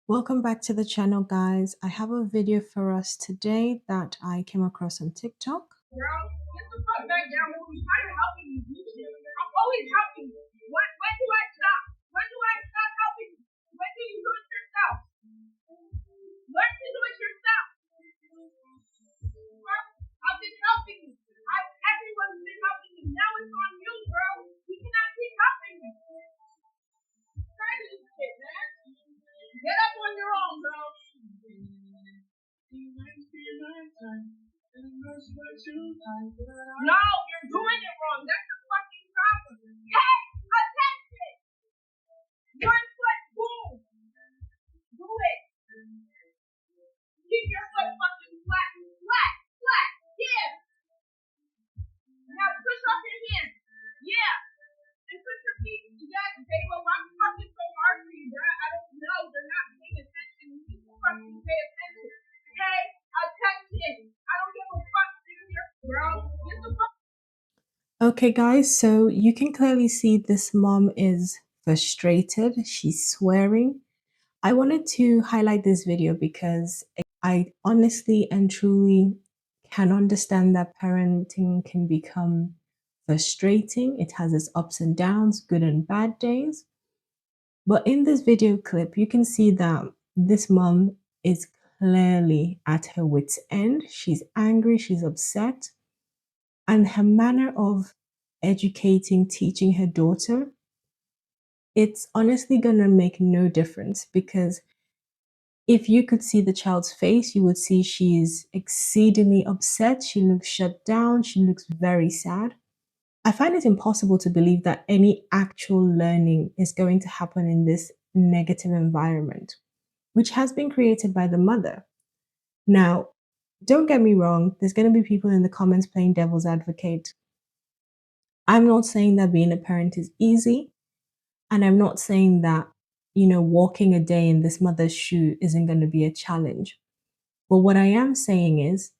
Welcome back to the channel, guys. I have a video for us today that I came across on TikTok. Girl, get the fuck back down. I'm trying to help you. I'm always helping you. When do I stop? When do I stop helping you? When do you do it yourself? Learn to do it yourself. Girl, I've been helping you. Everyone's been helping you. Now it's on you, bro. We cannot keep helping you. Try this shit, man. Get up on your own, bro. No, you're doing it wrong. That's the fucking problem. Hey, attention! One foot, boom. Do it. Keep your foot fucking flat. Flat, flat. Yeah. Now push up your hands. Yeah. And put your feet together. Baby, why the fuck is so hard for you? I don't know. They're not paying attention. You need to fucking pay attention. Okay? Attention. I don't give a fuck. Bro, get the fuck. Okay, guys, so you can clearly see this mom is frustrated. She's swearing. I wanted to highlight this video because I honestly and truly can understand that parenting can become frustrating. It has its ups and downs, good and bad days. But in this video clip, you can see that this mom is clearly at her wit's end. She's angry, she's upset, and her manner of educating, teaching her daughter, it's honestly going to make no difference because if you could see the child's face, you would see she's exceedingly upset. She looks shut down. She looks very sad. I find it impossible to believe that any actual learning is going to happen in this negative environment, which has been created by the mother. Now, don't get me wrong, there's going to be people in the comments playing devil's advocate. I'm not saying that being a parent is easy, and I'm not saying that, walking a day in this mother's shoe isn't going to be a challenge. But what I am saying is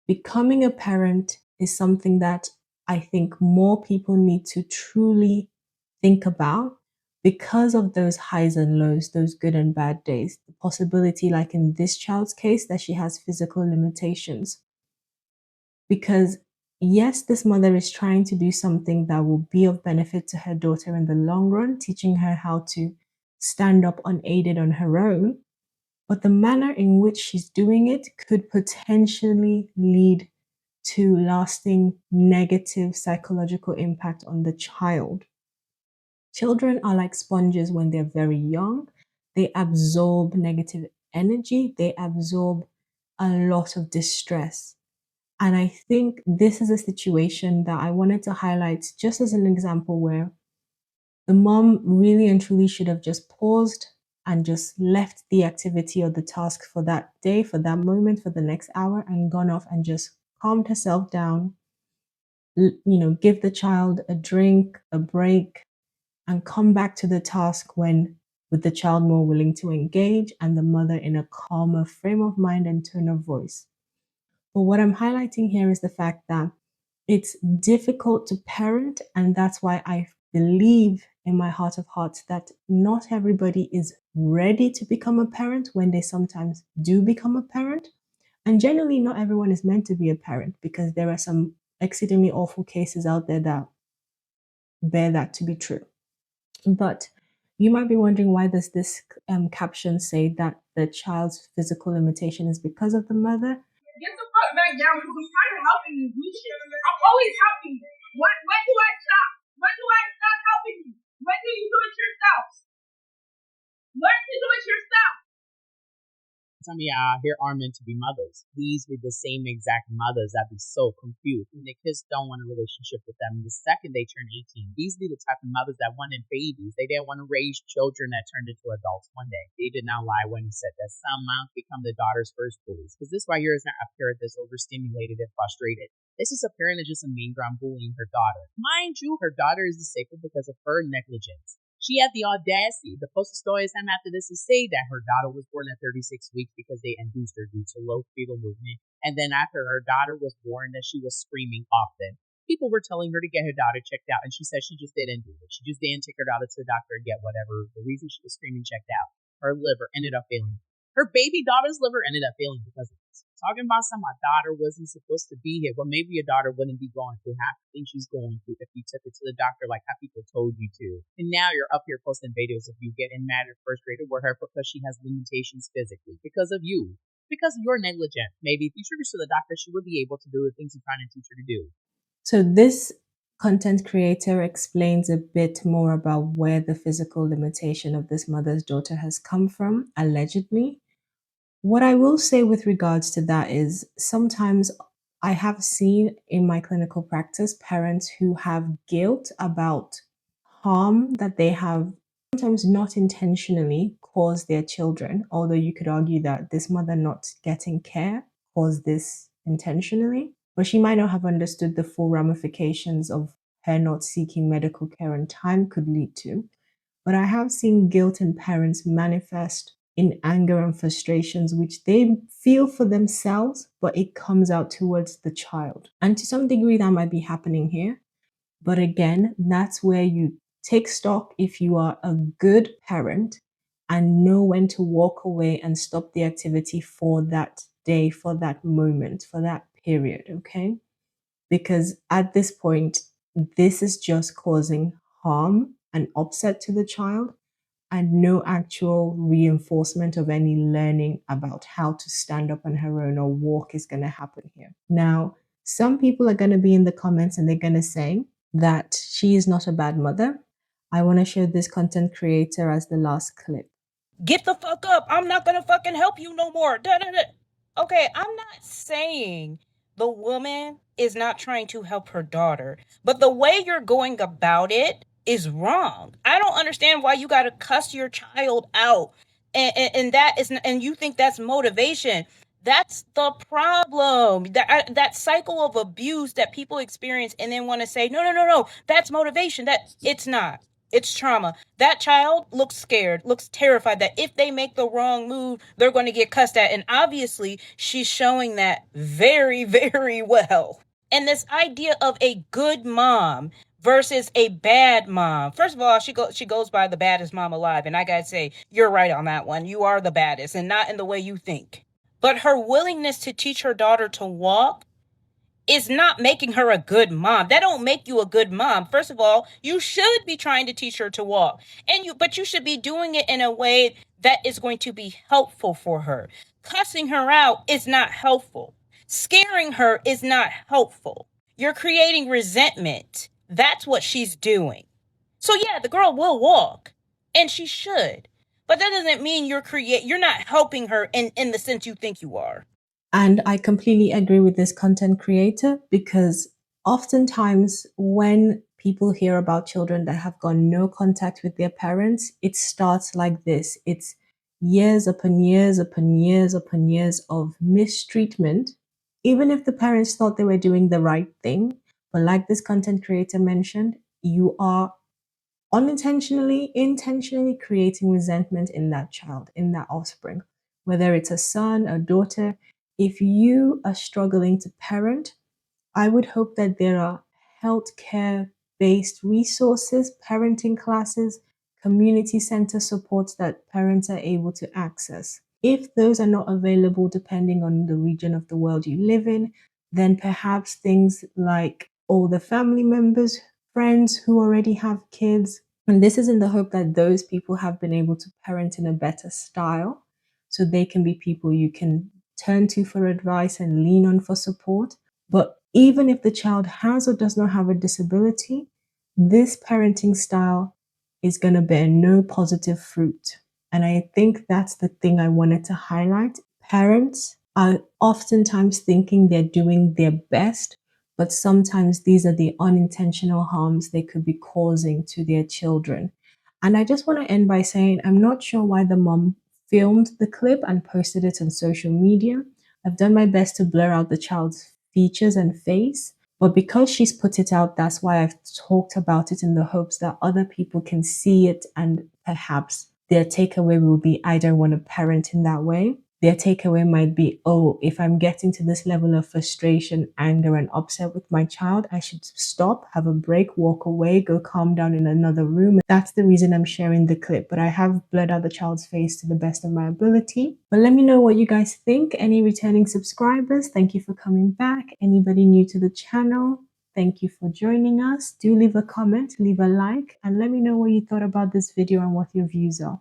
becoming a parent is something that I think more people need to truly think about because of those highs and lows, those good and bad days. The possibility, like in this child's case, that she has physical limitations. Because, yes, this mother is trying to do something that will be of benefit to her daughter in the long run, teaching her how to stand up unaided on her own. But the manner in which she's doing it could potentially lead to lasting negative psychological impact on the child. Children are like sponges when they're very young. They absorb negative energy, they absorb a lot of distress. And I think this is a situation that I wanted to highlight just as an example where the mom really and truly should have just paused and just left the activity or the task for that day, for that moment, for the next hour, and gone off and just calmed herself down, give the child a drink, a break, and come back to the task when with the child more willing to engage and the mother in a calmer frame of mind and tone of voice. But what I'm highlighting here is the fact that it's difficult to parent, and that's why I believe in my heart of hearts that not everybody is ready to become a parent when they sometimes do become a parent. And generally, not everyone is meant to be a parent because there are some exceedingly awful cases out there that bear that to be true. But you might be wondering, why does this caption say that the child's physical limitation is because of the mother? Get the fuck back down because I'm trying to help you. I'm always helping you. When do I stop? When do I stop helping you? When do you do it yourself? Learn to do it yourself. Some of y'all here are meant to be mothers. These were the same exact mothers that be so confused. And the kids don't want a relationship with them. The second they turn 18, these be the type of mothers that wanted babies. They didn't want to raise children that turned into adults one day. They did not lie when he said that some moms become the daughter's first bullies. Because this right here is not a parent that's overstimulated and frustrated. This is a parent that's just a mean ground bullying her daughter. Mind you, her daughter is disabled because of her negligence. She had the audacity to post a story time after this to say that her daughter was born at 36 weeks because they induced her due to low fetal movement. And then after her daughter was born, that she was screaming often. People were telling her to get her daughter checked out, and she said she just didn't do it. She just didn't take her daughter to the doctor and get whatever the reason she was screaming checked out. her liver ended up failing. Her baby daughter's liver ended up failing because of this. Talking about some, my daughter wasn't supposed to be here. Well, maybe your daughter wouldn't be going through half the things she's going through if you took her to the doctor like how people told you to. And now you're up here posting videos of you getting mad or frustrated with her because she has limitations physically because of you. Because you're negligent. Maybe if you took her to the doctor, she would be able to do the things you're trying to teach her to do. So this content creator explains a bit more about where the physical limitation of this mother's daughter has come from, allegedly. What I will say with regards to that is sometimes I have seen in my clinical practice parents who have guilt about harm that they have sometimes not intentionally caused their children, although you could argue that this mother not getting care caused this intentionally, but she might not have understood the full ramifications of her not seeking medical care in time could lead to. But I have seen guilt in parents manifest in anger and frustrations, which they feel for themselves, but it comes out towards the child. And to some degree, that might be happening here. But again, that's where you take stock if you are a good parent and know when to walk away and stop the activity for that day, for that moment, for that period. Okay. Because at this point, this is just causing harm and upset to the child and no actual reinforcement of any learning about how to stand up on her own or walk is going to happen here. Now, some people are going to be in the comments and they're going to say that she is not a bad mother. I want to show this content creator as the last clip. Get the fuck up. I'm not gonna fucking help you no more. Da, da, da. Okay, I'm not saying the woman is not trying to help her daughter, but the way you're going about it is wrong. I don't understand why you gotta cuss your child out, and that is, and you think that's motivation. That's the problem. That cycle of abuse that people experience and then want to say, no, no, no, no, that's motivation. That it's not. It's trauma. That child looks scared, looks terrified that if they make the wrong move, they're going to get cussed at. And obviously, she's showing that very, very well. And this idea of a good mom versus a bad mom. First of all, she goes by the baddest mom alive, and I gotta say, you're right on that one. You are the baddest, and not in the way you think. But her willingness to teach her daughter to walk is not making her a good mom. That don't make you a good mom. First of all, you should be trying to teach her to walk. But you should be doing it in a way that is going to be helpful for her. Cussing her out is not helpful. Scaring her is not helpful. You're creating resentment. That's what she's doing. So yeah, the girl will walk, and she should. But that doesn't mean you're not helping her in the sense you think you are. And I completely agree with this content creator because oftentimes when people hear about children that have got no contact with their parents, it starts like this. It's years upon years upon years upon years of mistreatment, even if the parents thought they were doing the right thing. But like this content creator mentioned, you are unintentionally, intentionally creating resentment in that child, in that offspring, whether it's a son, a daughter. If you are struggling to parent, I would hope that there are healthcare based resources, parenting classes, community center supports that parents are able to access. If those are not available, depending on the region of the world you live in, then perhaps things like older family members, friends who already have kids. And this is in the hope that those people have been able to parent in a better style so they can be people you can turn to for advice and lean on for support. But even if the child has or does not have a disability, this parenting style is going to bear no positive fruit. And I think that's the thing I wanted to highlight. Parents are oftentimes thinking they're doing their best, but sometimes these are the unintentional harms they could be causing to their children. And I just want to end by saying I'm not sure why the mom filmed the clip and posted it on social media. I've done my best to blur out the child's features and face, but because she's put it out, that's why I've talked about it in the hopes that other people can see it and perhaps their takeaway will be I don't want to parent in that way. their takeaway might be, oh, if I'm getting to this level of frustration, anger, and upset with my child, I should stop, have a break, walk away, go calm down in another room. That's the reason I'm sharing the clip, but I have blurred out the child's face to the best of my ability. But let me know what you guys think. Any returning subscribers, thank you for coming back. Anybody new to the channel, thank you for joining us. Do leave a comment, leave a like, and let me know what you thought about this video and what your views are.